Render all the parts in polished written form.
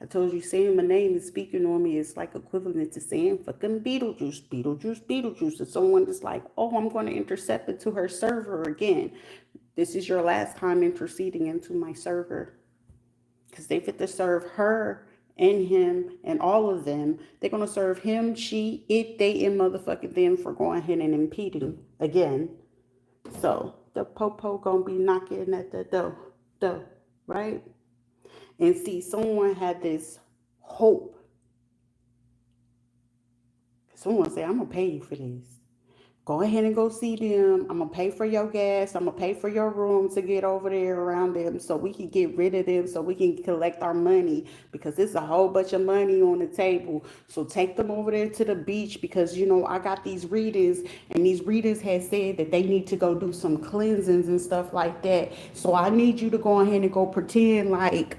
I told you saying my name and speaking on me is like equivalent to saying fucking Beetlejuice, Beetlejuice, Beetlejuice. If someone is like, oh, I'm going to intercept into her server again, this is your last time interceding into my server. Because they fit to serve her and him and all of them. They're going to serve him, she, it, they, and motherfucking them for going ahead and impeding again. So the popo going to be knocking at the door, right? And see, someone had this hope. Someone say, I'm going to pay you for this. Go ahead and go see them. I'm going to pay for your gas. I'm going to pay for your room to get over there around them so we can get rid of them, so we can collect our money, because there's a whole bunch of money on the table. So take them over there to the beach, because, you know, I got these readers, and these readers had said that they need to go do some cleansings and stuff like that. So I need you to go ahead and go pretend like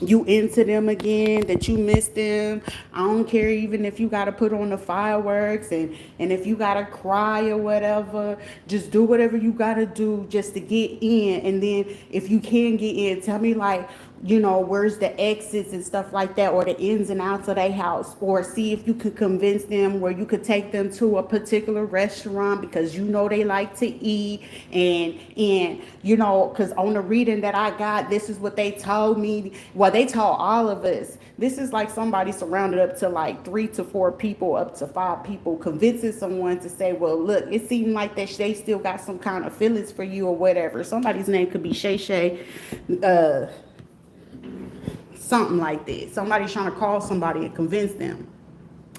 you into them again, that you miss them. I don't care even if you got to put on the fireworks, and if you got to cry or whatever. Just do whatever you got to do just to get in. And then if you can get in, tell me, like, you know, where's the exits and stuff like that, or the ins and outs of their house, or see if you could convince them where you could take them to a particular restaurant, because you know they like to eat. And you know, because on the reading that I got, this is what they told me. Well, they told all of us. This is like somebody surrounded up to like 3 to 4 people, up to 5 people, convincing someone to say, well, look, it seemed like that they still got some kind of feelings for you or whatever. Somebody's name could be Shay Shay, something like that. Somebody's trying to call somebody and convince them.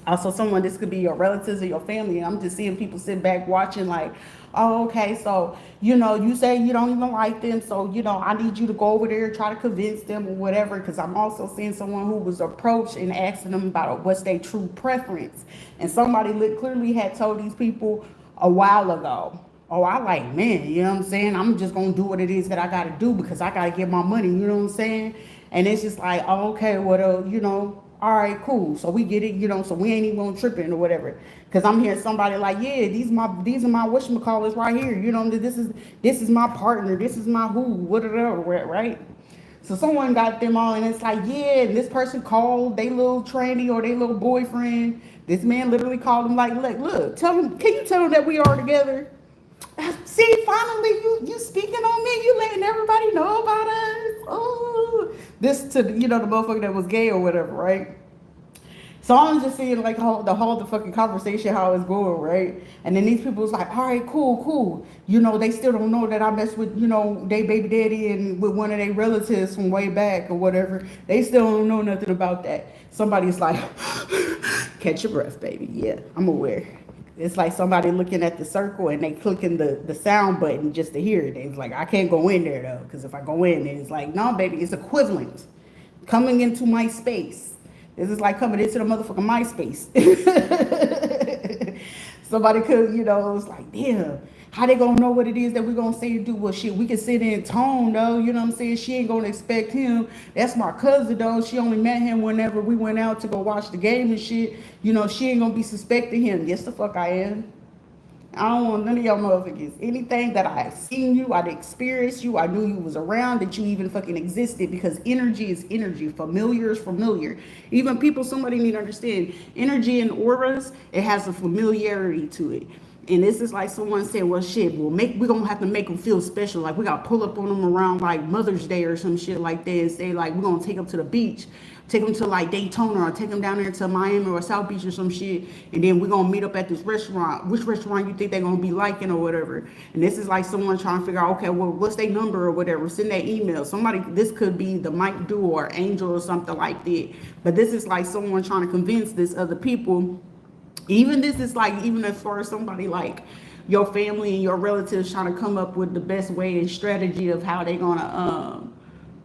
Also, someone, this could be your relatives or your family. I'm just seeing people sit back watching like, oh, okay, so, you know, you say you don't even like them, so, you know, I need you to go over there and try to convince them or whatever, because I'm also seeing someone who was approached and asking them about what's their true preference. And somebody clearly had told these people a while ago, oh, I like men, you know what I'm saying? I'm just going to do what it is that I got to do because I got to get my money, you know what I'm saying? And it's just like, oh, okay, well, you know, all right, cool. So we get it, you know, so we ain't even gonna tripping or whatever. Cause I'm hearing somebody like, yeah, these are my whatchamacallits right here. You know, this is my partner, this is my who, whatever, right? So someone got them all, and it's like, yeah, and this person called they little tranny or they little boyfriend. This man literally called him like, look, tell him, can you tell him that we are together? See, finally, you speaking on me. You letting everybody know about us. Oh, this to the motherfucker that was gay or whatever, right? So I'm just seeing like how the fucking conversation, how it's going, right? And then these people was like, all right, cool. You know, they still don't know that I messed with, you know, they baby daddy and with one of their relatives from way back or whatever. They still don't know nothing about that. Somebody's like, catch your breath, baby. Yeah, I'm aware. It's like somebody looking at the circle and they clicking the sound button just to hear it. It's like, I can't go in there though, because if I go in there, it's like, no, baby, it's equivalent. Coming into my space. This is like coming into the motherfucking MySpace. Somebody could, you know, it's like, damn, how they gonna know what it is that we gonna say and do? Well, shit, we can sit in tone though, you know what I'm saying? She ain't gonna expect him. That's my cousin though. She only met him whenever we went out to go watch the game and shit. You know, she ain't gonna be suspecting him. Yes, the fuck I am. I don't want none of y'all motherfuckers. Anything that I seen you, I'd experienced you, I knew you was around, that you even fucking existed, because energy is energy. Familiar is familiar. Even people, somebody need to understand, energy and auras, it has a familiarity to it. And this is like someone said, well, shit, we're gonna have to make them feel special. Like we gotta pull up on them around like Mother's Day or some shit like that and say like, we're gonna take them to the beach, take them to like Daytona, or take them down there to Miami or South Beach or some shit. And then we're gonna meet up at this restaurant. Which restaurant you think they're gonna be liking or whatever. And this is like someone trying to figure out, okay, well, what's their number or whatever. Send that email. Somebody, this could be the Mike Do or Angel or something like that. But this is like someone trying to convince this other people. Even this is like, even as far as somebody like your family and your relatives trying to come up with the best way and strategy of how they're gonna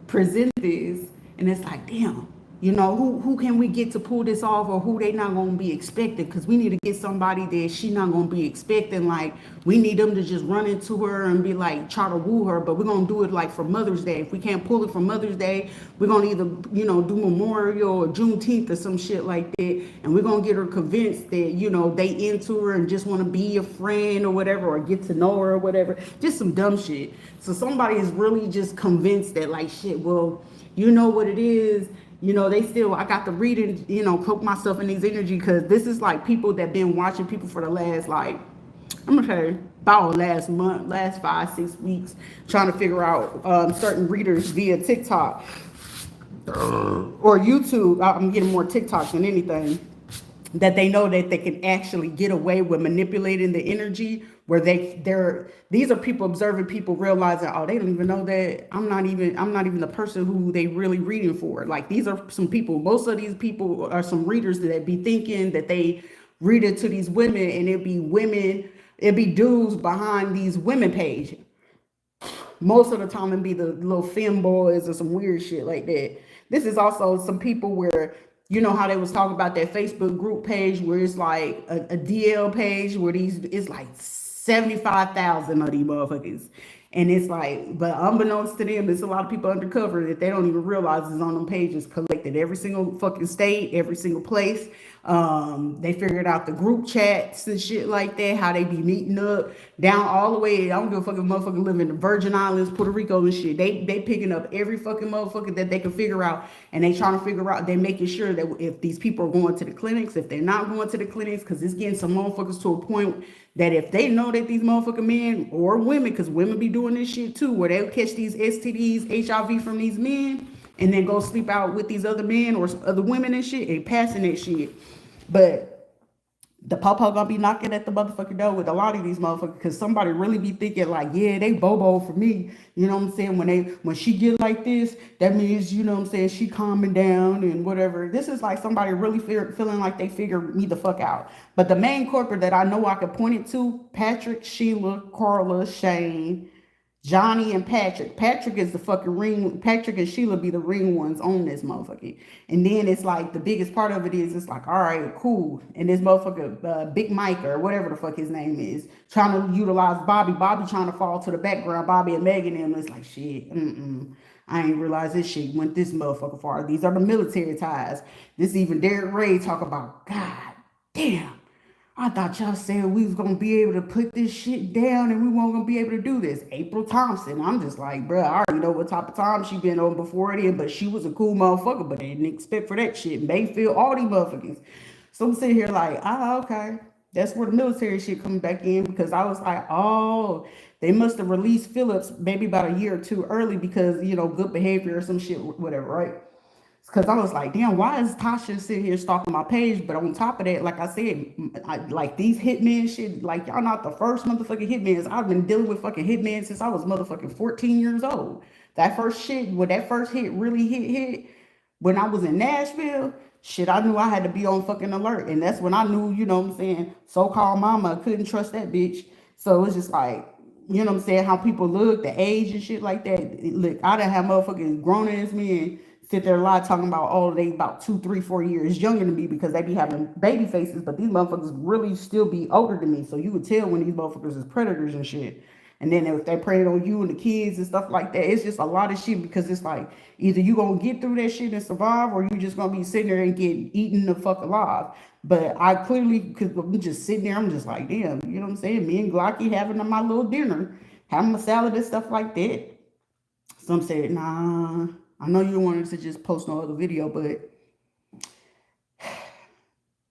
present this. And it's like, damn, you know, who can we get to pull this off, or who they not gonna be expecting? Because we need to get somebody that she not gonna be expecting. Like, we need them to just run into her and be like, try to woo her. But we're gonna do it like for Mother's Day. If we can't pull it for Mother's Day, we're gonna either, you know, do Memorial or Juneteenth or some shit like that. And we're gonna get her convinced that, you know, they into her and just want to be a friend or whatever, or get to know her or whatever. Just some dumb shit. So somebody is really just convinced that like, shit, well, you know what it is, you know, they still, I got to read and, you know, cloak myself in these energy, because this is like people that been watching people for the last, like, I'm gonna say about last month, last 5, 6 weeks, trying to figure out certain readers via TikTok or YouTube. I'm getting more TikToks than anything, that they know that they can actually get away with manipulating the energy, where they're these are people observing people, realizing, oh, they don't even know that I'm not even the person who they really reading for. Like, these are some people, most of these people are some readers that be thinking that they read it to these women, and it'd be dudes behind these women page. Most of the time it'd be the little femboys or some weird shit like that. This is also some people where, you know how they was talking about that Facebook group page where it's like a DL page where these, it's like 75,000 of these motherfuckers. And it's like, but unbeknownst to them, there's a lot of people undercover that they don't even realize is on them pages, collected every single fucking state, every single place. They figured out the group chats and shit like that, how they be meeting up down all the way. I don't give a fucking motherfucker live in the Virgin Islands, Puerto Rico and shit. They picking up every fucking motherfucker that they can figure out, and they trying to figure out, they making sure that if these people are going to the clinics, if they're not going to the clinics, because it's getting some motherfuckers to a point that if they know that these motherfucking men or women, because women be doing this shit too, where they'll catch these STDs, HIV from these men, and then go sleep out with these other men or other women and shit, and passing that shit. But the papa gonna be knocking at the motherfucking door with a lot of these motherfuckers, because somebody really be thinking like, yeah, they bobo for me. You know what I'm saying? When she get like this, that means, you know what I'm saying, she calming down and whatever. This is like somebody really feeling like they figured me the fuck out. But the main corporate that I know I could point it to: Patrick, Sheila, Carla, Shane, Johnny, and Patrick. Patrick is the fucking ring. Patrick and Sheila be the ring ones on this motherfucker. And then it's like, the biggest part of it is, it's like, all right, cool. And this motherfucker, Big Mike or whatever the fuck his name is, trying to utilize Bobby. Bobby trying to fall to the background. Bobby and Megan and it's like, shit, I ain't realize this shit went this motherfucker far. These are the military ties. This even Derek Ray talk about, God damn, I thought y'all said we was gonna be able to put this shit down and we weren't gonna be able to do this. April Thompson. I'm just like, bruh, I already know what type of time she been on before then, but she was a cool motherfucker, but they didn't expect for that shit. Mayfield, all these motherfuckers. So I'm sitting here like, okay. That's where the military shit comes back in, because I was like, oh, they must have released Phillips maybe about a year or two early because, you know, good behavior or some shit, whatever, right? Because I was like, damn, why is Tasha sitting here stalking my page? But on top of that, like I said, like these hitmen shit, like, y'all not the first motherfucking hitmen. I've been dealing with fucking hitmen since I was motherfucking 14 years old. That first shit, when that first hit really hit, when I was in Nashville, shit, I knew I had to be on fucking alert. And that's when I knew, you know what I'm saying, so-called mama, couldn't trust that bitch. So it's just like, you know what I'm saying, how people look, the age and shit like that. Look, I done have motherfucking grown ass men sit there a lot talking about, oh, they about 2, 3, 4 years younger than me because they be having baby faces, but these motherfuckers really still be older than me. So you would tell when these motherfuckers is predators and shit. And then if they preying on you and the kids and stuff like that, it's just a lot of shit, because it's like, either you gonna get through that shit and survive, or you just gonna be sitting there and get eaten the fuck alive. But I clearly, because I'm just sitting there, I'm just like, damn, you know what I'm saying? Me and Glocky having my little dinner, having a salad and stuff like that. Some said, nah, I know you wanted to just post no other video, but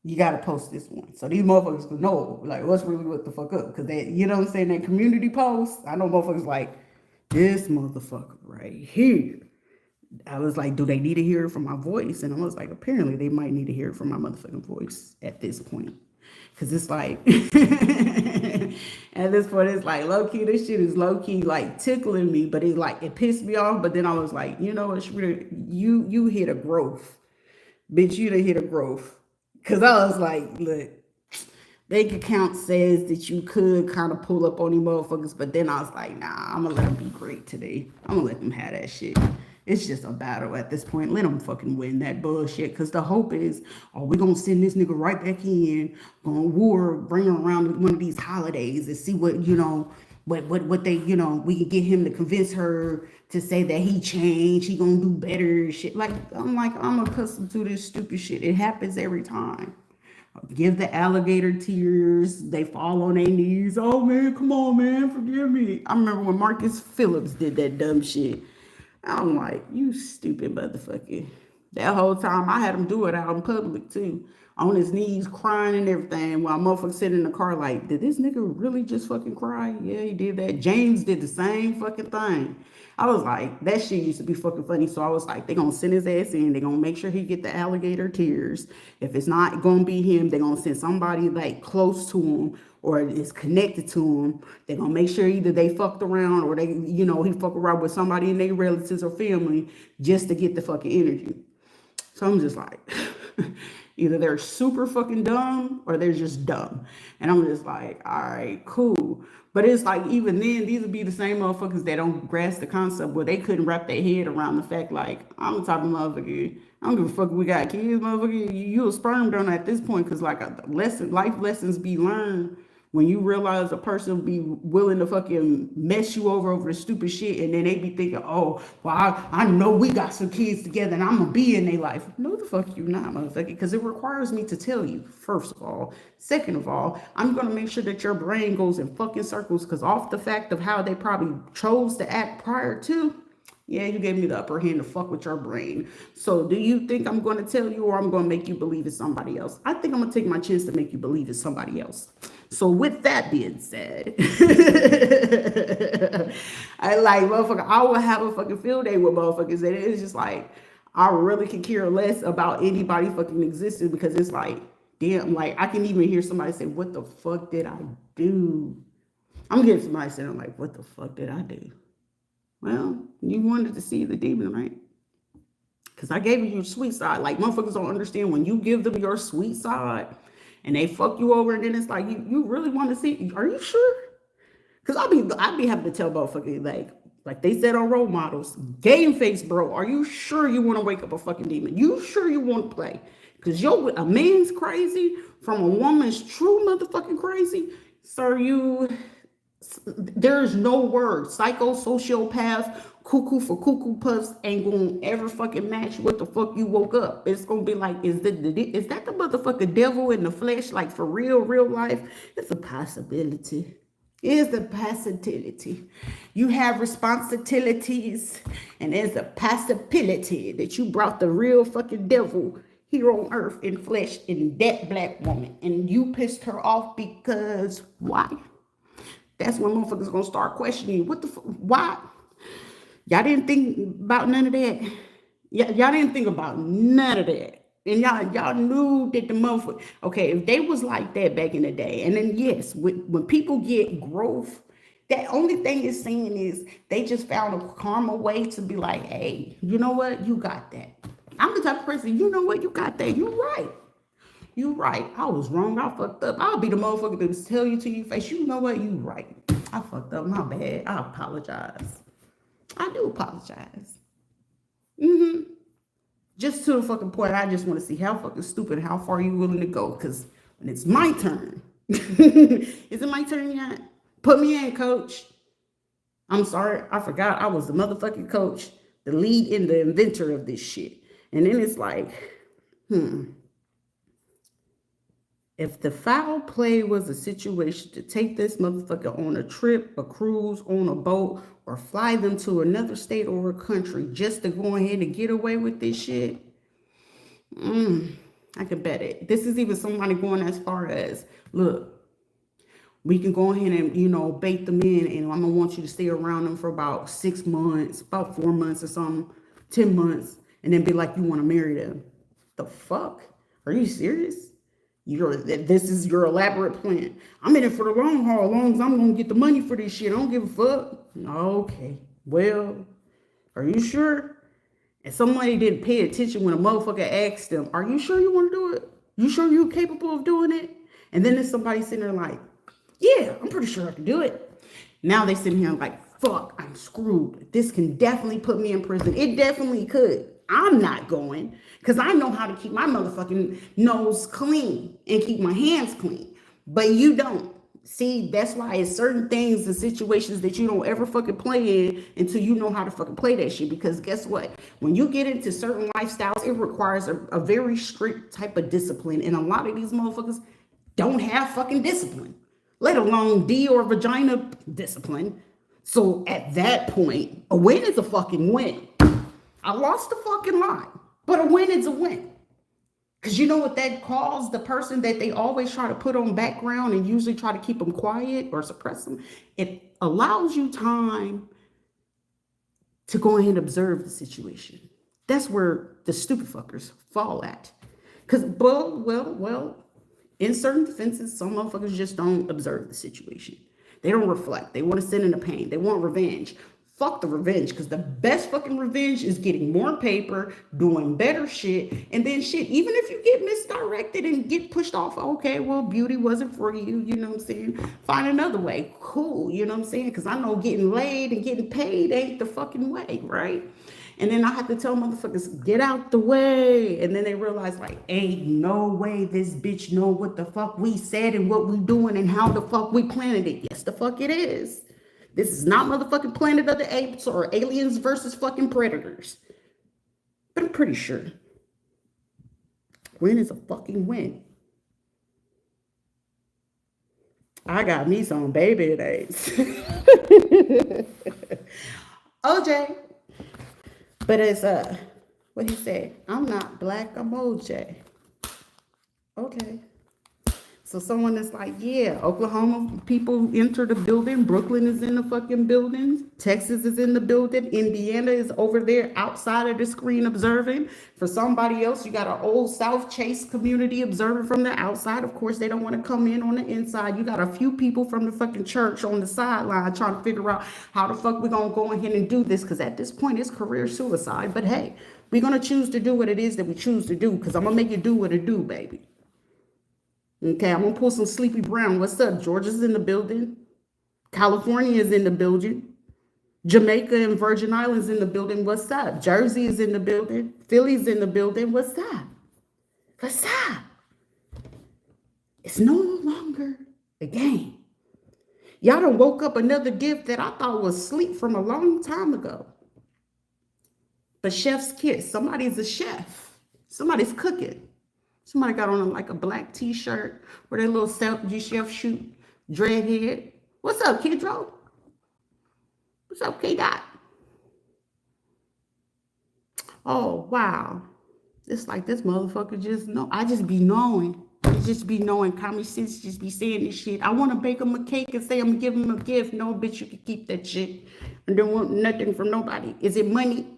you gotta post this one. So these motherfuckers can know, like, what's really what the fuck up. Because they, you know what I'm saying, that community post, I know motherfuckers like, this motherfucker right here. I was like, do they need to hear it from my voice? And I was like, apparently they might need to hear it from my motherfucking voice at this point. Because it's like, at this point, it's like, low-key, this shit is low-key, like, tickling me. But it pissed me off. But then I was like, you know what, you hit a growth. Bitch, you done hit a growth. Because I was like, look, bank account says that you could kind of pull up on these motherfuckers. But then I was like, nah, I'm going to let them be great today. I'm going to let them have that shit. It's just a battle at this point. Let them fucking win that bullshit. Because the hope is, oh, we're going to send this nigga right back in, going to war, bring him around one of these holidays and see what, you know, what they, you know, we can get him to convince her to say that he changed, he going to do better shit. Like, I'm accustomed to this stupid shit. It happens every time. Give the alligator tears. They fall on their knees. Oh, man, come on, man, forgive me. I remember when Marcus Phillips did that dumb shit. I'm like, you stupid motherfucker. That whole time I had him do it out in public too. On his knees crying and everything while motherfucker sitting in the car like, did this nigga really just fucking cry? Yeah, he did that. James did the same fucking thing. I was like, that shit used to be fucking funny. So I was like, they gonna send his ass in. They gonna make sure he get the alligator tears. If it's not gonna be him, they gonna send somebody like close to him or is connected to him. They gonna make sure either they fucked around or they, he fuck around with somebody in their relatives or family just to get the fucking energy. So I'm just like, either they're super fucking dumb or they're just dumb. And I'm just like, all right, cool. But it's like, even then, these would be the same motherfuckers that don't grasp the concept where they couldn't wrap their head around the fact, like, I'm the type of motherfucker, I don't give a fuck if we got kids, motherfucker. You a sperm donor at this point, because, like, life lessons be learned when you realize a person be willing to fucking mess you over the stupid shit, and then they be thinking, oh, well, I know we got some kids together and I'm gonna be in their life. No, the fuck you not, motherfucker, because it requires me to tell you, first of all. Second of all, I'm gonna make sure that your brain goes in fucking circles, because off the fact of how they probably chose to act prior to, yeah, you gave me the upper hand to fuck with your brain. So do you think I'm going to tell you, or I'm going to make you believe it's somebody else? I think I'm going to take my chance to make you believe it's somebody else. So with that being said, I like, motherfucker, I will have a fucking field day with motherfuckers. And it's just like, I really can care less about anybody fucking existing, because it's like, damn, like, I can even hear somebody say, what the fuck did I do? I'm getting somebody saying, like, what the fuck did I do? Well, you wanted to see the demon, right? Because I gave you your sweet side. Like, motherfuckers don't understand when you give them your sweet side and they fuck you over, and then it's like, you really want to see, are you sure? Because I'd be happy to tell motherfuckers, like they said on Role Models, game face, bro, are you sure you want to wake up a fucking demon? You sure you want to play? Because a man's crazy from a woman's true motherfucking crazy. Sir, there's no word. Psycho, sociopath, cuckoo for cuckoo puffs ain't gonna ever fucking match what the fuck you woke up. It's gonna be like, is that the motherfucking devil in the flesh? Like, for real life? It's a possibility. It's a possibility. You have responsibilities, and there's a possibility that you brought the real fucking devil here on earth in flesh in that black woman, and you pissed her off because why? That's when motherfuckers gonna start questioning you. What the fuck? Why? Y'all didn't think about none of that. Y'all didn't think about none of that. And y'all knew that the motherfucker, okay, if they was like that back in the day, and then yes, when people get growth, that only thing it's saying is they just found a karma way to be like, hey, you know what? You got that. I'm the type of person, you know what? You got that. You right. You right. I was wrong. I fucked up. I'll be the motherfucker that tell you to your face, you know what? You right. I fucked up. My bad. I apologize. I do apologize. Just to the fucking point, I just want to see how fucking stupid, how far you willing to go. Because when it's my turn, is it my turn yet? Put me in, coach. I'm sorry. I forgot I was the motherfucking coach, the lead and the inventor of this shit. And then it's like, if the foul play was a situation to take this motherfucker on a trip, a cruise, on a boat, or fly them to another state or a country just to go ahead and get away with this shit, I could bet it. This is even somebody going as far as, look, we can go ahead and, bait them in, and I'm going to want you to stay around them for about 6 months, about 4 months or something, 10 months, and then be like, you want to marry them. The fuck? Are you serious? This is your elaborate plan. I'm in it for the long haul, as long as I'm gonna get the money for this shit. I don't give a fuck. Okay, well, are you sure? And somebody didn't pay attention when a motherfucker asked them, are you sure you want to do it? You sure you're capable of doing it? And then there's somebody sitting there like, yeah, I'm pretty sure I can do it. Now they sitting here like, fuck, I'm screwed. This can definitely put me in prison. It definitely could. I'm not going, because I know how to keep my motherfucking nose clean and keep my hands clean. But you don't. See, that's why it's certain things and situations that you don't ever fucking play in until you know how to fucking play that shit. Because guess what? When you get into certain lifestyles, it requires a very strict type of discipline. And a lot of these motherfuckers don't have fucking discipline, let alone D or vagina discipline. So at that point, a win is a fucking win. I lost the fucking line. But a win is a win. Because you know what that calls the person that they always try to put on background and usually try to keep them quiet or suppress them? It allows you time to go ahead and observe the situation. That's where the stupid fuckers fall at. Because, well, in certain defenses, some motherfuckers just don't observe the situation. They don't reflect. They want to sit in the pain. They want revenge. Fuck the revenge, because the best fucking revenge is getting more paper, doing better shit, and then shit, even if you get misdirected and get pushed off, okay, well, beauty wasn't for you, you know what I'm saying? Find another way. Cool, you know what I'm saying? Because I know getting laid and getting paid ain't the fucking way, right? And then I have to tell motherfuckers, get out the way. And then they realize, like, ain't no way this bitch know what the fuck we said and what we doing and how the fuck we planted it. Yes, the fuck it is. This is not motherfucking Planet of the Apes or aliens versus fucking predators. But I'm pretty sure win is a fucking win. I got me some baby days. OJ. But it's what he said, I'm not black, I'm OJ. Okay. So someone is like, yeah, Oklahoma people enter the building. Brooklyn is in the fucking building. Texas is in the building. Indiana is over there outside of the screen observing. For somebody else, you got an old South Chase community observing from the outside. Of course, they don't want to come in on the inside. You got a few people from the fucking church on the sideline trying to figure out how the fuck we're going to go ahead and do this. Because at this point, it's career suicide. But hey, we're going to choose to do what it is that we choose to do. Because I'm going to make you do what it do, baby. Okay, I'm gonna pull some Sleepy Brown. What's up? Georgia's in the building. California is in the building. Jamaica and Virgin Islands in the building. What's up? Jersey is in the building. Philly's in the building. What's up? What's up? It's no longer a game. Y'all done woke up another gift that I thought was asleep from a long time ago. But chef's kiss. Somebody's a chef. Somebody's cooking. Somebody got on like a black t-shirt with a little chef shoot dreadhead. What's up, Kidro? What's up, K-Dot? Oh, wow. It's like this motherfucker just know. I just be knowing. I just be knowing. Common sense just be saying this shit. I want to bake him a cake and say I'm going to give him a gift. No, bitch, you can keep that shit. I don't want nothing from nobody. Is it money?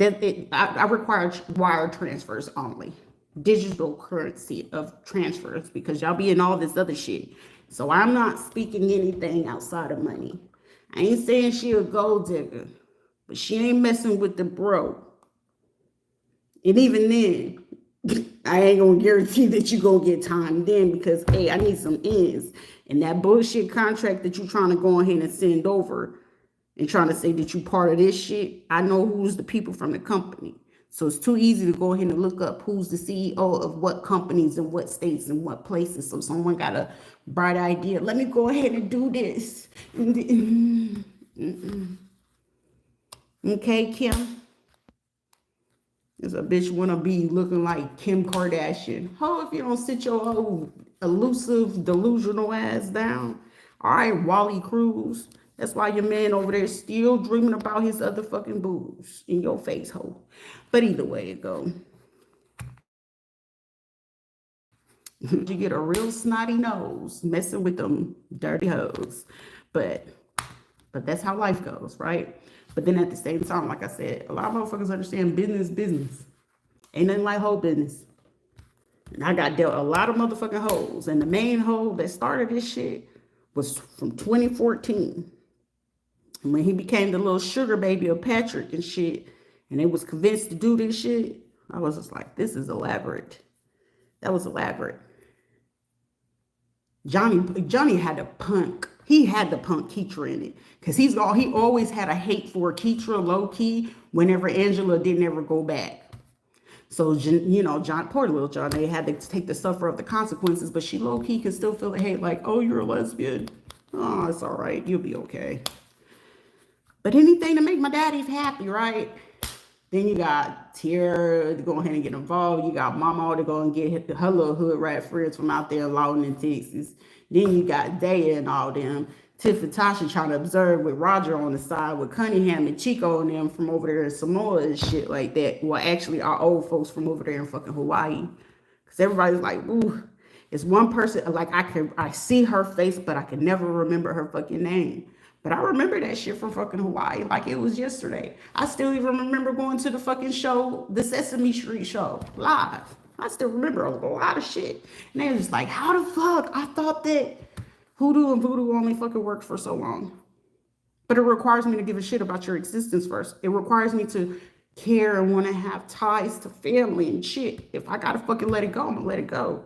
I require wire transfers only. Digital currency of transfers, because y'all be in all this other shit. So I'm not speaking anything outside of money. I ain't saying she a gold digger, but she ain't messing with the bro. And even then, I ain't gonna guarantee that you gonna get timed in, because hey, I need some ends. And that bullshit contract that you trying to go ahead and send over and trying to say that you part of this shit, I know who's the people from the company. So it's too easy to go ahead and look up who's the CEO of what companies and what states and what places. So someone got a bright idea. Let me go ahead and do this. Okay, Kim. There's a bitch wanna be looking like Kim Kardashian. Oh, if you don't sit your old elusive, delusional ass down. All right, Wally Cruz. That's why your man over there still dreaming about his other fucking boobs in your face, ho. But either way it go. You get a real snotty nose messing with them dirty hoes. But that's how life goes, right? But then at the same time, like I said, a lot of motherfuckers understand business. Ain't nothing like hoe business. And I got dealt a lot of motherfucking hoes. And the main hoe that started this shit was from 2014. When he became the little sugar baby of Patrick and shit, and they was convinced to do this shit, I was just like, this is elaborate. That was elaborate. Johnny had to punk. He had to punk Keitra in it. Because he always had a hate for Keitra low-key whenever Angela didn't ever go back. So, you know, poor little John, they had to take the suffer of the consequences, but she low-key could still feel the hate, like, oh, you're a lesbian. Oh, it's all right. You'll be okay. But anything to make my daddies happy, right? Then you got Tierra to go ahead and get involved. You got Mama to go and get her little hood rat friends from out there in Lawton, Texas. Then you got Daya and all them Tiff and Tasha trying to observe with Roger on the side, with Cunningham and Chico and them from over there in Samoa and shit like that. Well, actually, our old folks from over there in fucking Hawaii. Because everybody's like, ooh, it's one person, like I see her face, but I can never remember her fucking name. But I remember that shit from fucking Hawaii like it was yesterday. I still even remember going to the fucking show, the Sesame Street show, live. I still remember a lot of shit. And they were just like, how the fuck? I thought that hoodoo and voodoo only fucking worked for so long. But it requires me to give a shit about your existence first. It requires me to care and want to have ties to family and shit. If I gotta fucking let it go, I'm gonna let it go.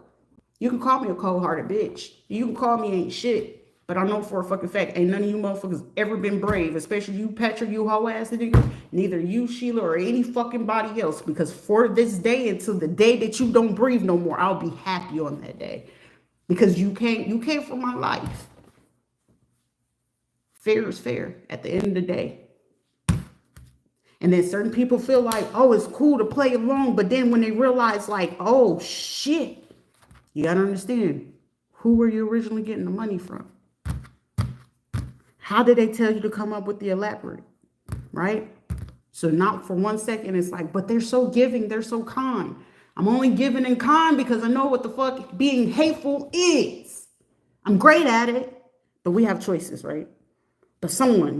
You can call me a cold-hearted bitch. You can call me ain't shit. But I know for a fucking fact, ain't none of you motherfuckers ever been brave, especially you, Patrick, you hoe ass nigga. Neither you, Sheila, or any fucking body else. Because for this day, until the day that you don't breathe no more, I'll be happy on that day. Because you came for my life. Fair is fair at the end of the day. And then certain people feel like, oh, it's cool to play along. But then when they realize like, oh, shit, you got to understand, who were you originally getting the money from? How did they tell you to come up with the elaborate, right? So not for 1 second, it's like, but they're so giving, they're so kind. I'm only giving and kind because I know what the fuck being hateful is. I'm great at it, but we have choices, right? But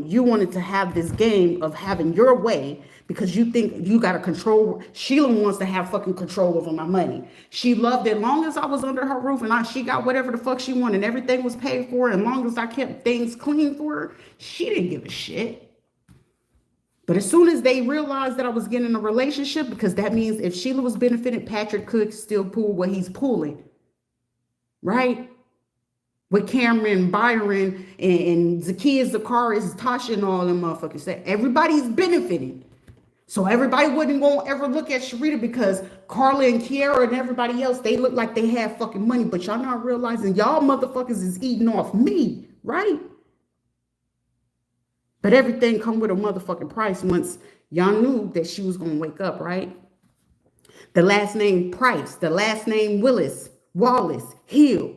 you wanted to have this game of having your way because you think you got to control. Sheila wants to have fucking control over my money. She loved it as long as I was under her roof and she got whatever the fuck she wanted and everything was paid for. And as long as I kept things clean for her, she didn't give a shit. But as soon as they realized that I was getting a relationship, because that means if Sheila was benefiting, Patrick could still pull what he's pulling, right? With Cameron, Byron, and Zakiya, Zakaris, Tasha, and all them motherfuckers. That everybody's benefiting. So everybody wouldn't go ever look at Sharita because Carla and Kiara and everybody else, they look like they have fucking money. But y'all not realizing y'all motherfuckers is eating off me, right? But everything come with a motherfucking price once y'all knew that she was going to wake up, right? The last name Price, the last name Willis, Wallace, Hill.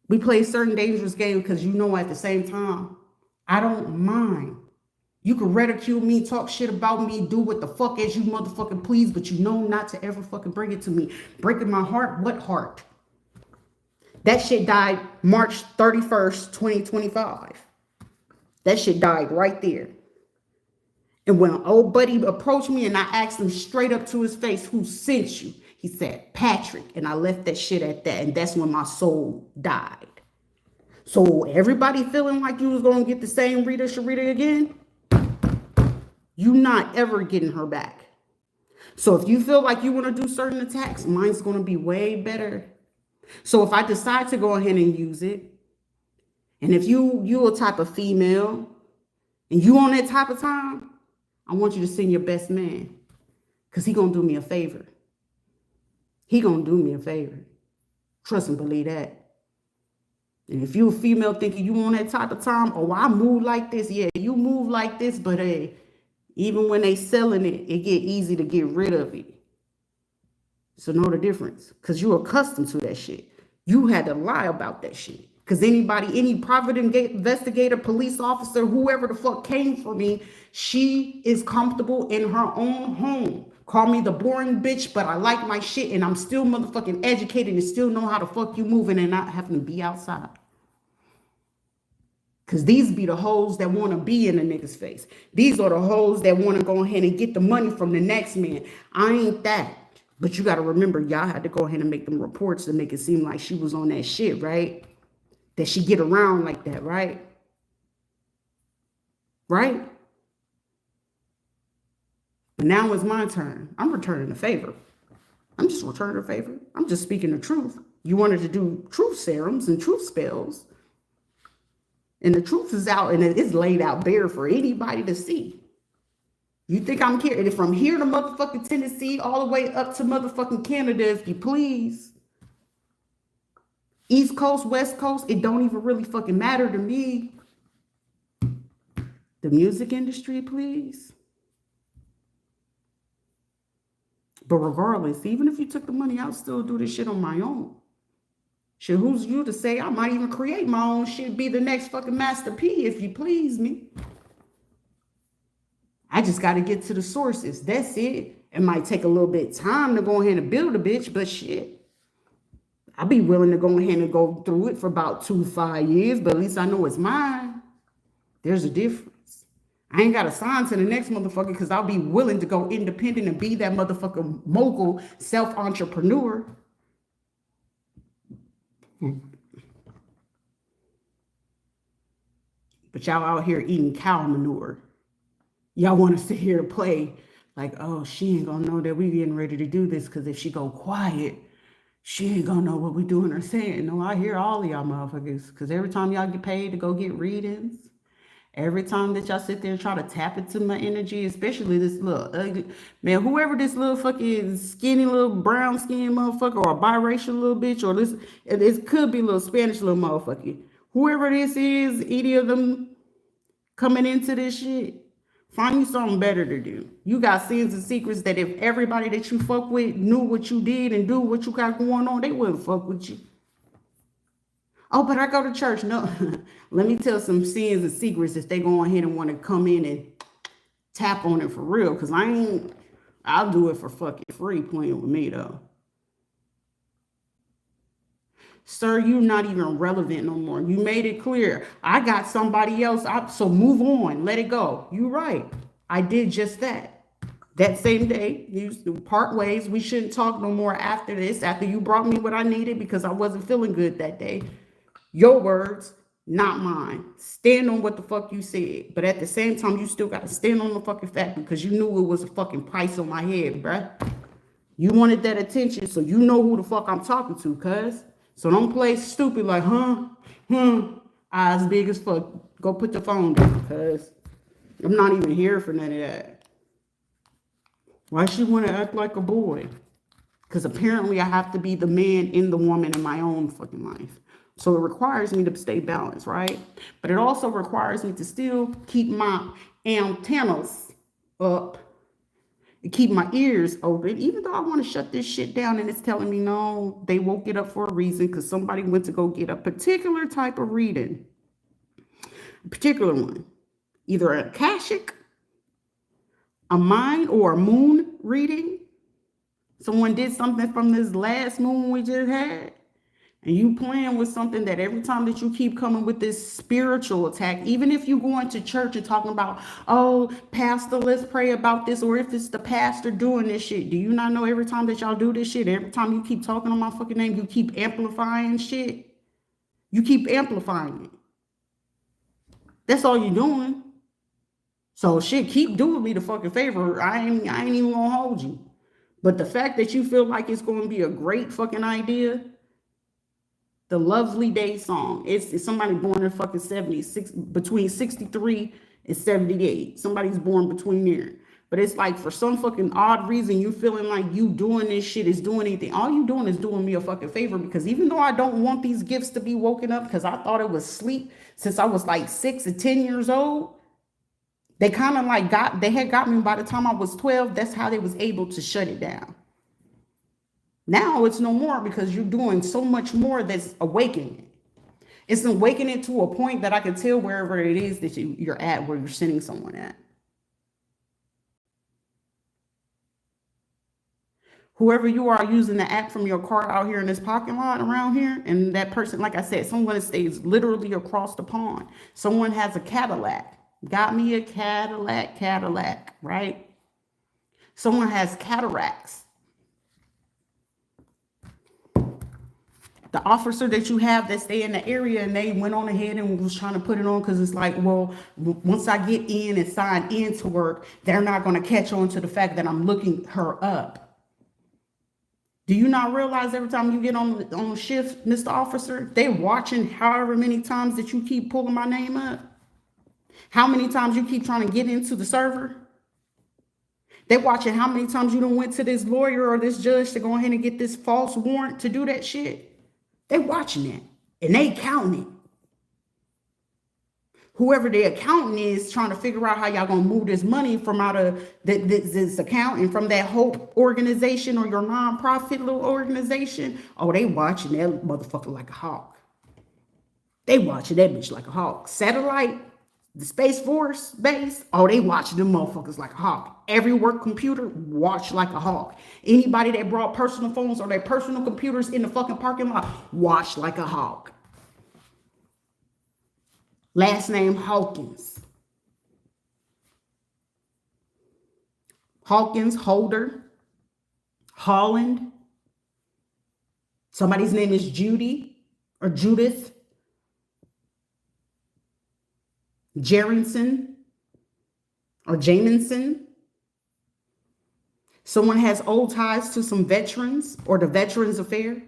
We play certain dangerous games because you know at the same time, I don't mind. You can ridicule me, talk shit about me, do what the fuck as you motherfucking please, but you know not to ever fucking bring it to me. Breaking my heart? What heart? That shit died March 31st, 2025. That shit died right there. And when old buddy approached me and I asked him straight up to his face, who sent you? He said, Patrick. And I left that shit at that. And that's when my soul died. So everybody feeling like you was going to get the same Rita Sharita again, you not ever getting her back. So if you feel like you want to do certain attacks, mine's going to be way better. So if I decide to go ahead and use it, and if you a type of female, and you on that type of time, I want you to send your best man. Because he going to do me a favor. He going to do me a favor. Trust and believe that. And if you a female thinking you on that type of time, oh, I move like this. Yeah, you move like this, but hey, even when they selling it, it get easy to get rid of it. So know the difference. Because you're accustomed to that shit. You had to lie about that shit. Because any private investigator, police officer, whoever the fuck came for me, she is comfortable in her own home. Call me the boring bitch, but I like my shit and I'm still motherfucking educated and still know how the fuck you moving and not having to be outside. Because these be the hoes that want to be in a nigga's face. These are the hoes that want to go ahead and get the money from the next man. I ain't that. But you got to remember, y'all had to go ahead and make them reports to make it seem like she was on that shit, right? That she get around like that, right? Right? But now it's my turn. I'm returning the favor. I'm just returning the favor. I'm just speaking the truth. You wanted to do truth serums and truth spells. And the truth is out and it's laid out bare for anybody to see. You think I'm kidding? From here to motherfucking Tennessee, all the way up to motherfucking Canada, if you please. East Coast, West Coast, it don't even really fucking matter to me. The music industry, please. But regardless, even if you took the money, I'll still do this shit on my own. Shit, who's you to say I might even create my own shit, be the next fucking Master P if you please me. I just got to get to the sources. That's it. It might take a little bit of time to go ahead and build a bitch, but shit, I'll be willing to go ahead and go through it for about 2 to 5 years, but at least I know it's mine. There's a difference. I ain't got to sign to the next motherfucker because I'll be willing to go independent and be that motherfucker mogul self-entrepreneur. But y'all out here eating cow manure. Y'all want to sit here and play like, oh, she ain't gonna know that we getting ready to do this because if she go quiet, she ain't gonna know what we doing or saying. No, I hear all of y'all motherfuckers because every time y'all get paid to go get readings, every time that y'all sit there and try to tap into my energy, especially this little ugly man, whoever this little fucking skinny little brown skin motherfucker or a biracial little bitch or this could be a little Spanish little motherfucker. Whoever this is, any of them coming into this shit, find you something better to do. You got sins and secrets that if everybody that you fuck with knew what you did and do what you got going on, they wouldn't fuck with you. Oh, but I go to church. No, let me tell some sins and secrets if they go ahead and want to come in and tap on it for real. Because I'll do it for fucking free playing with me though. Sir, you're not even relevant no more. You made it clear. I got somebody else. So move on. Let it go. You're right. I did just that. That same day, you part ways. We shouldn't talk no more after this, after you brought me what I needed because I wasn't feeling good that day. Your words, not mine. Stand on what the fuck you said. But at the same time, you still got to stand on the fucking fact because you knew it was a fucking price on my head, bruh. You wanted that attention, so you know who the fuck I'm talking to, cuz. So don't play stupid like, eyes big as fuck. Go put the phone down, cuz. I'm not even here for none of that. Why she want to act like a boy? Because apparently I have to be the man in the woman in my own fucking life. So it requires me to stay balanced, right? But it also requires me to still keep my antennas up and keep my ears open, even though I want to shut this shit down and it's telling me, no, they woke it up for a reason because somebody went to go get a particular type of reading, a particular one, either a Akashic, a mind or a moon reading. Someone did something from this last moon we just had. And you playing with something that every time that you keep coming with this spiritual attack, even if you going to church and talking about, oh, pastor, let's pray about this, or if it's the pastor doing this shit, do you not know every time that y'all do this shit, every time you keep talking on my fucking name, you keep amplifying shit? You keep amplifying it. That's all you're doing. So shit, keep doing me the fucking favor. I ain't even gonna hold you. But the fact that you feel like it's gonna be a great fucking idea, the Lovely Day song. It's somebody born in fucking 76, between 63 and 78. Somebody's born between there. But it's like for some fucking odd reason, you feeling like you doing this shit is doing anything. All you doing is doing me a fucking favor because even though I don't want these gifts to be woken up because I thought it was sleep since I was like 6 or 10 years old, they kind of like they had got me by the time I was 12. That's how they was able to shut it down. Now it's no more because you're doing so much more that's awakening. It's awakening to a point that I can tell wherever it is that you're at, where you're sending someone at. Whoever you are using the app from your car out here in this parking lot around here, and that person, like I said, someone stays literally across the pond. Someone has a Cadillac. Got me a Cadillac, right? Someone has cataracts. The officer that you have that stay in the area and they went on ahead and was trying to put it on because it's like, well, once I get in and sign into work, they're not going to catch on to the fact that I'm looking her up. Do you not realize every time you get on shift, Mr. Officer, they're watching however many times that you keep pulling my name up? How many times you keep trying to get into the server? They're watching how many times you done went to this lawyer or this judge to go ahead and get this false warrant to do that shit. They watching it and they counting it. whoever the accountant is trying to figure out how y'all gonna move this money from out of this account and from that Hope organization or your nonprofit little organization. Oh, they watching that motherfucker like a hawk. They watching that bitch like a hawk. Satellite, the Space Force base, oh, they watching them motherfuckers like a hawk. Every work computer, watch like a hawk. Anybody that brought personal phones or their personal computers in the fucking parking lot, watch like a hawk. Last name Hawkins. Hawkins, Holder, Holland. Somebody's name is Judy or Judith. Jerrinson or Jamison. Someone has old ties to some veterans or the Veterans Affair.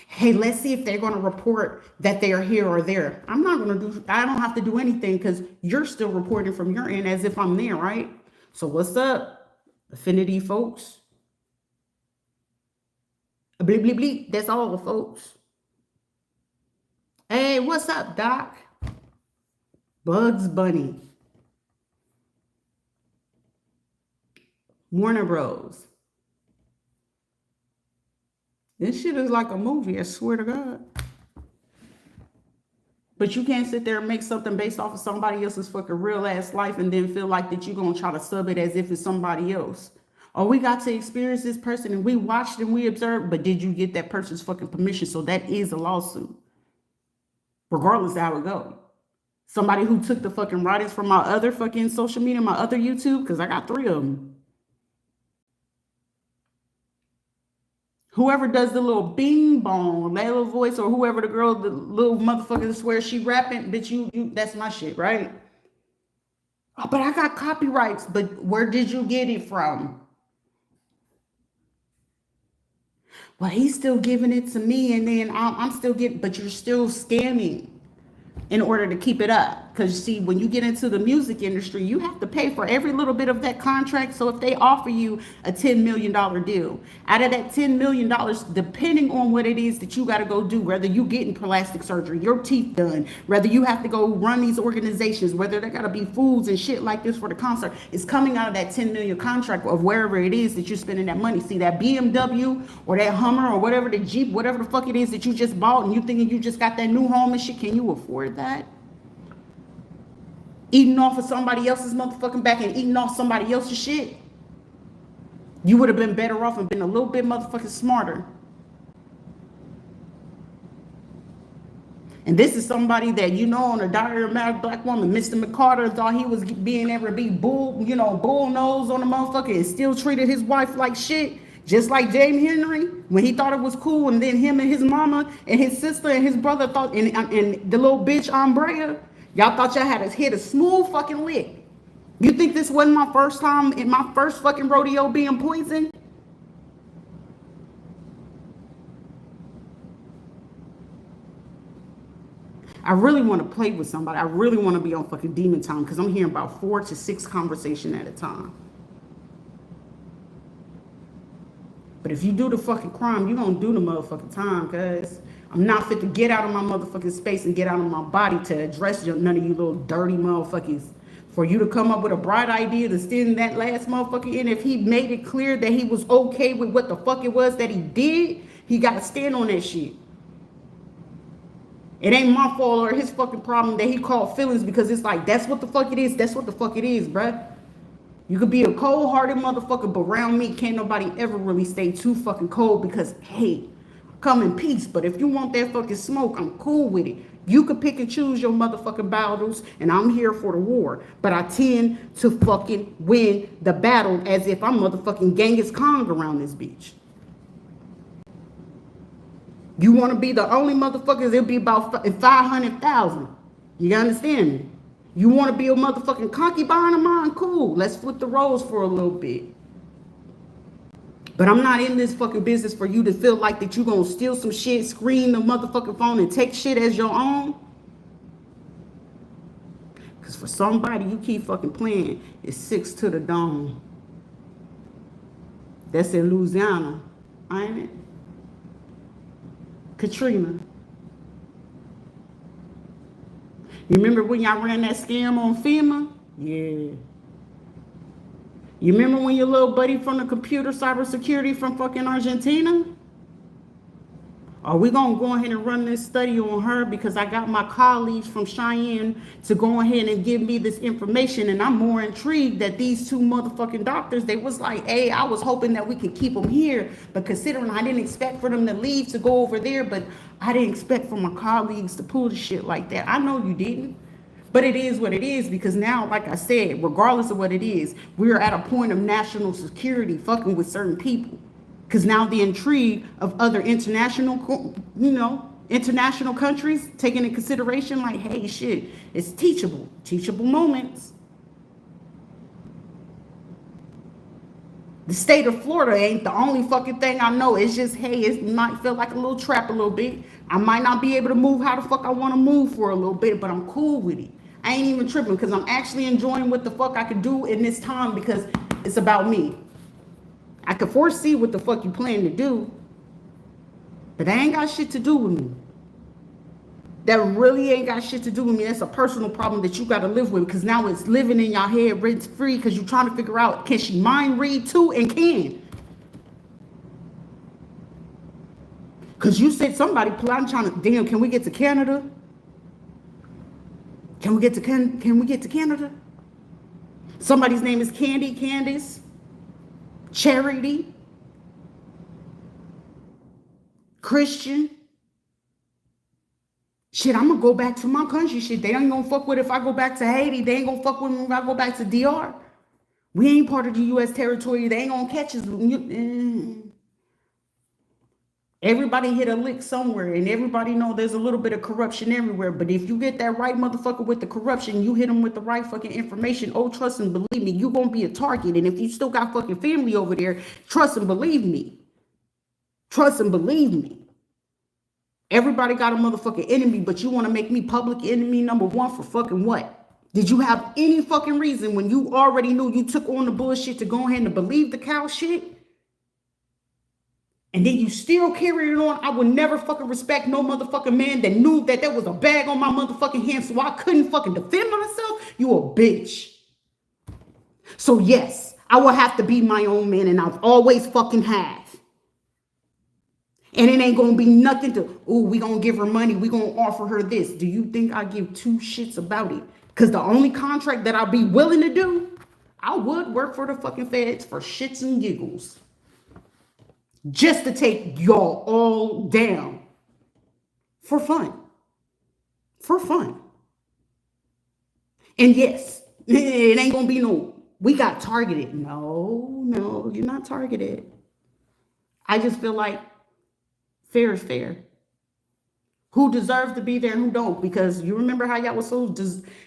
Hey, let's see if they're going to report that they are here or there. I don't have to do anything because you're still reporting from your end as if I'm there, right? So what's up, affinity folks? Bleep, bleep, bleep. That's all, folks. Hey, what's up, Doc? Bugs Bunny. Warner Bros. This shit is like a movie, I swear to God. But you can't sit there and make something based off of somebody else's fucking real ass life and then feel like that you're going to try to sub it as if it's somebody else. Oh, we got to experience this person and we watched and we observed, but did you get that person's fucking permission? So that is a lawsuit. Regardless of how it goes. Somebody who took the fucking writings from my other fucking social media, my other YouTube, because I got 3 of them. Whoever does the little bing bong, that little voice, or whoever the girl, the little motherfucker swears she rapping, bitch, you that's my shit, right? Oh, but I got copyrights, but where did you get it from? Well, he's still giving it to me, and then I'm still getting, but you're still scamming in order to keep it up. Because see, when you get into the music industry, you have to pay for every little bit of that contract. So if they offer you a $10 million deal, out of that $10 million, depending on what it is that you got to go do, whether you getting plastic surgery, your teeth done, whether you have to go run these organizations, whether there got to be foods and shit like this for the concert, it's coming out of that 10 million contract of wherever it is that you're spending that money. See, that BMW or that Hummer or whatever, the Jeep, whatever the fuck it is that you just bought and you thinking you just got that new home and shit, can you afford that? Eating off of somebody else's motherfucking back and eating off somebody else's shit. You would have been better off and been a little bit motherfucking smarter. And this is somebody that, you know, on a diagrammatic black woman, Mr. McCarter thought he was being able to be bull nose on the motherfucker and still treated his wife like shit. Just like James Henry, when he thought it was cool, and then him and his mama and his sister and his brother thought, and the little bitch Umbrea, y'all thought y'all had hit a smooth fucking lick. You think this wasn't my first time in my first fucking rodeo being poisoned? I really want to play with somebody. I really want to be on fucking demon time because I'm hearing about 4 to 6 conversations at a time. But if you do the fucking crime, you gonna do the motherfucking time, cuz I'm not fit to get out of my motherfucking space and get out of my body to address none of you little dirty motherfuckers. For you to come up with a bright idea to send that last motherfucker in, if he made it clear that he was okay with what the fuck it was that he did, he gotta stand on that shit. It ain't my fault or his fucking problem that he called feelings, because it's like, that's what the fuck it is. That's what the fuck it is, bruh. You could be a cold-hearted motherfucker, but around me, can't nobody ever really stay too fucking cold because, hey, come in peace. But if you want that fucking smoke, I'm cool with it. You could pick and choose your motherfucking battles, and I'm here for the war. But I tend to fucking win the battle as if I'm motherfucking Genghis Khan around this bitch. You want to be the only motherfuckers, it'll be about 500,000. You understand me? You want to be a motherfucking concubine of mine? Cool. Let's flip the roles for a little bit. But I'm not in this fucking business for you to feel like that you're going to steal some shit, screen the motherfucking phone, and take shit as your own. Because for somebody, you keep fucking playing, it's 6 to the dome. That's in Louisiana, ain't it? Katrina. You remember when y'all ran that scam on FEMA? Yeah. You remember when your little buddy from the computer cybersecurity from fucking Argentina? Are we gonna go ahead and run this study on her because I got my colleagues from Cheyenne to go ahead and give me this information, and I'm more intrigued that these two motherfucking doctors, they was like, hey, I was hoping that we could keep them here, but considering I didn't expect for them to leave to go over there, but I didn't expect for my colleagues to pull the shit like that. I know you didn't. But it is what it is, because now, like I said, regardless of what it is, we're at a point of national security fucking with certain people. Because now the intrigue of other international, international countries taking into consideration, like, hey, shit, it's teachable moments. The state of Florida ain't the only fucking thing I know. It's just, hey, it might feel like a little trap a little bit. I might not be able to move how the fuck I want to move for a little bit, but I'm cool with it. I ain't even tripping because I'm actually enjoying what the fuck I could do in this time because it's about me. I could foresee what the fuck you plan to do, but that ain't got shit to do with me. That really ain't got shit to do with me. That's a personal problem that you got to live with, because now it's living in your head rent free because you're trying to figure out, can she mind read too? And can. Because you said somebody, I'm trying to, damn, can we get to Canada? Can we get to Canada? Somebody's name is Candy, Candace, Charity, Christian. Shit, I'm gonna go back to my country. Shit, they ain't gonna fuck with if I go back to Haiti. They ain't gonna fuck with me if I go back to DR. We ain't part of the U.S. territory. They ain't gonna catch us. Everybody hit a lick somewhere, and everybody know there's a little bit of corruption everywhere. But if you get that right motherfucker with the corruption, you hit them with the right fucking information. Oh, trust and believe me, you gonna be a target. And if you still got fucking family over there, trust and believe me. Trust and believe me. Everybody got a motherfucking enemy, but you want to make me public enemy number one for fucking what? Did you have any fucking reason when you already knew you took on the bullshit to go ahead and believe the cow shit? And then you still carry it on. I would never fucking respect no motherfucking man that knew that there was a bag on my motherfucking hand so I couldn't fucking defend myself. You a bitch. So yes, I will have to be my own man, and I've always fucking have. And it ain't gonna be nothing to, oh, we gonna give her money, we gonna offer her this. Do you think I give two shits about it? Because the only contract that I'll be willing to do, I would work for the fucking feds for shits and giggles. Just to take y'all all down. For fun. For fun. And yes, it ain't gonna be no, we got targeted. No, you're not targeted. I just feel like fair is fair. Who deserves to be there and who don't? Because you remember how y'all was so,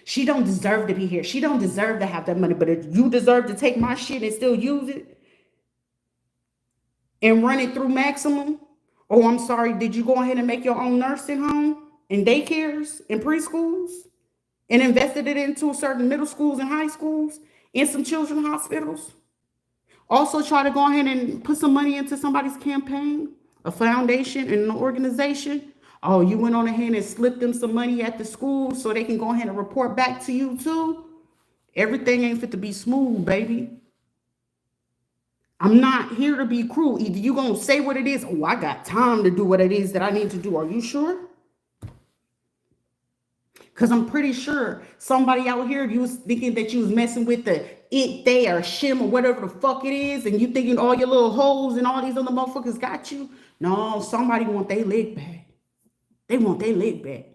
she don't deserve to be here. She don't deserve to have that money. But if you deserve to take my shit and still use it and run it through maximum, oh, I'm sorry, did you go ahead and make your own nursing home and daycares and preschools and invested it into certain middle schools and high schools and some children's hospitals? Also try to go ahead and put some money into somebody's campaign, a foundation and an organization. Oh, you went on ahead and slipped them some money at the school so they can go ahead and report back to you too. Everything ain't fit to be smooth, baby. I'm not here to be cruel. Either you gonna say what it is, oh, I got time to do what it is that I need to do. Are you sure? Because I'm pretty sure somebody out here, you was thinking that you was messing with the it, they, or shim, or whatever the fuck it is, and you thinking all your little hoes and all these other motherfuckers got you. No, somebody want their leg back. They want their leg back.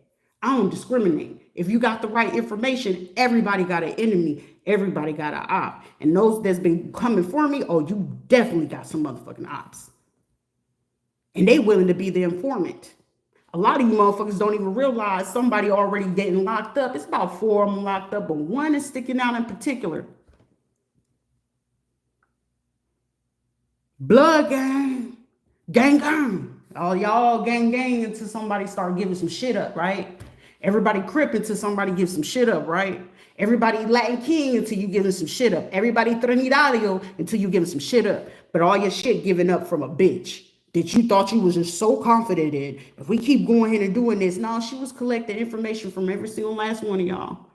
I don't discriminate. If you got the right information, everybody got an enemy. Everybody got an op. And those that's been coming for me, oh, you definitely got some motherfucking ops. And they willing to be the informant. A lot of you motherfuckers don't even realize somebody already getting locked up. It's about 4 of them locked up, but one is sticking out in particular. Blood gang. Gang gang. All y'all gang until somebody start giving some shit up, right? Everybody crip until somebody gives some shit up, right? Everybody Latin King until you giving some shit up. Everybody Trinitario until you giving some shit up. But all your shit giving up from a bitch. that you thought you was just so confident in. If we keep going ahead and doing this, no, she was collecting information from every single last one of y'all.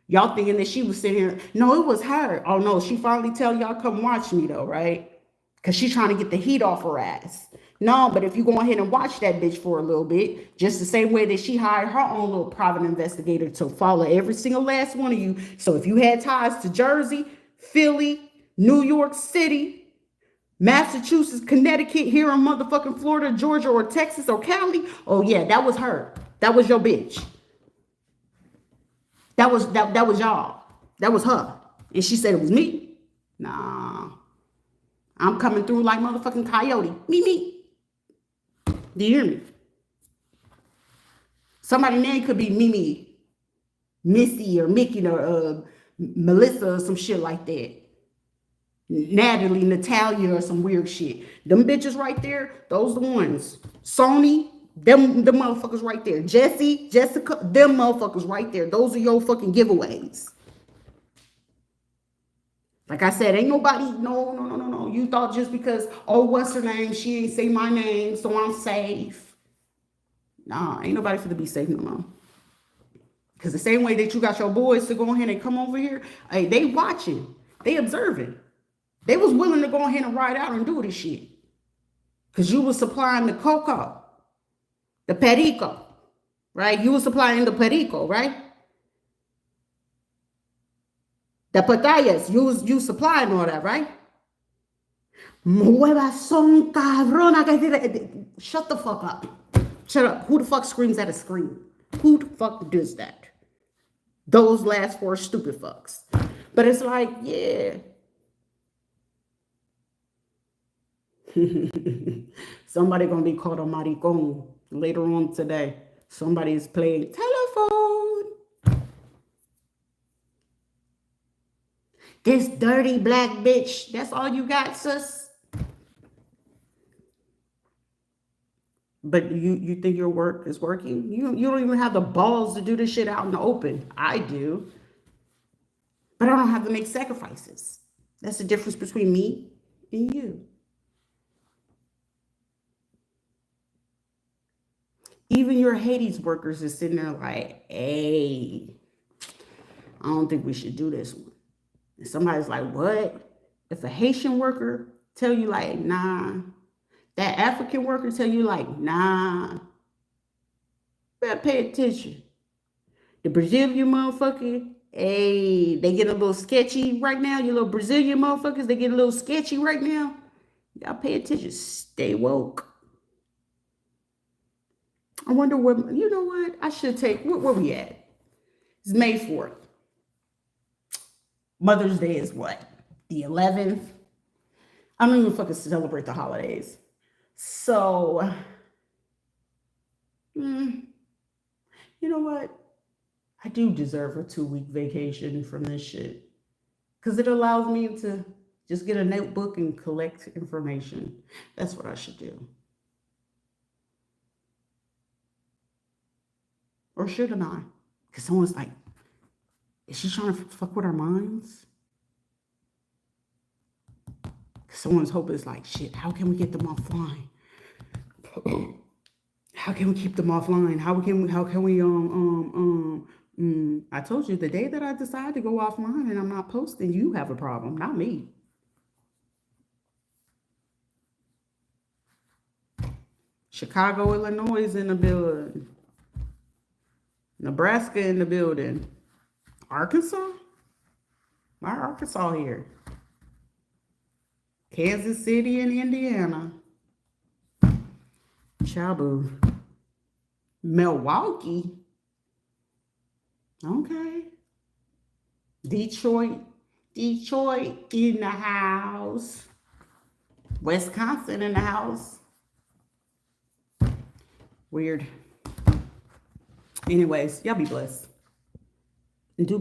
Y'all thinking that she was sitting here. No, it was her. Oh no, she finally tell y'all come watch me though, right? Because she's trying to get the heat off her ass. No, but if you go ahead and watch that bitch for a little bit, just the same way that she hired her own little private investigator to follow every single last one of you. So if you had ties to Jersey, Philly, New York City, Massachusetts, Connecticut, here in motherfucking Florida, Georgia, or Texas, or Cali, oh yeah, that was her. That was your bitch. That was y'all. That was her. And she said it was me. Nah. I'm coming through like motherfucking coyote. Me. Do you hear me? Somebody's name could be Mimi, Missy, or Mickey, or Melissa, or some shit like that. Natalie, Natalia, or some weird shit. Them bitches right there, those the ones. Sony, them the motherfuckers right there. Jesse, Jessica, them motherfuckers right there. Those are your fucking giveaways. Like I said, ain't nobody, no. You thought just because, oh, what's her name? She ain't say my name, so I'm safe. Nah, ain't nobody finna be safe no more. Because the same way that you got your boys to go ahead and come over here, hey, they watching, they observing. They was willing to go ahead and ride out and do this shit. Because you was supplying the cocoa, the perico, right? You was supplying the perico, right? The patayas, you supplying all that, right? Muevas son cabrona. Shut the fuck up. Shut up. Who the fuck screams at a screen? Who the fuck does that? Those last four stupid fucks. But it's like, yeah. Somebody gonna be called a maricon later on today. Somebody is playing telephone. This dirty black bitch. That's all you got, sis? But you think your work is working? You don't even have the balls to do this shit out in the open. I do. But I don't have to make sacrifices. That's the difference between me and you. Even your Hades workers is sitting there like, hey, I don't think we should do this one. And somebody's like, what? If a Haitian worker tell you like, nah, that African worker tell you like, nah, you better pay attention. The Brazilian motherfucker, hey, they get a little sketchy right now. You little Brazilian motherfuckers, they get a little sketchy right now. Y'all pay attention. Stay woke. I wonder what, you know what? I should take, where we at? It's May 4th. Mother's Day is what? The 11th? I don't even fucking celebrate the holidays. So, you know what? I do deserve a 2-week vacation from this shit. Because it allows me to just get a notebook and collect information. That's what I should do. Or shouldn't I? Because someone's like, is she trying to fuck with our minds? Someone's hope is like, shit, how can we get them offline? How can we keep them offline? How can we I told you the day that I decide to go offline and I'm not posting, you have a problem, not me. Chicago, Illinois is in the building. Nebraska in the building. Arkansas? Why Arkansas here? Kansas City and Indiana. Chabu. Milwaukee. Okay. Detroit in the house. Wisconsin in the house. Weird. Anyways, y'all be blessed. And do better.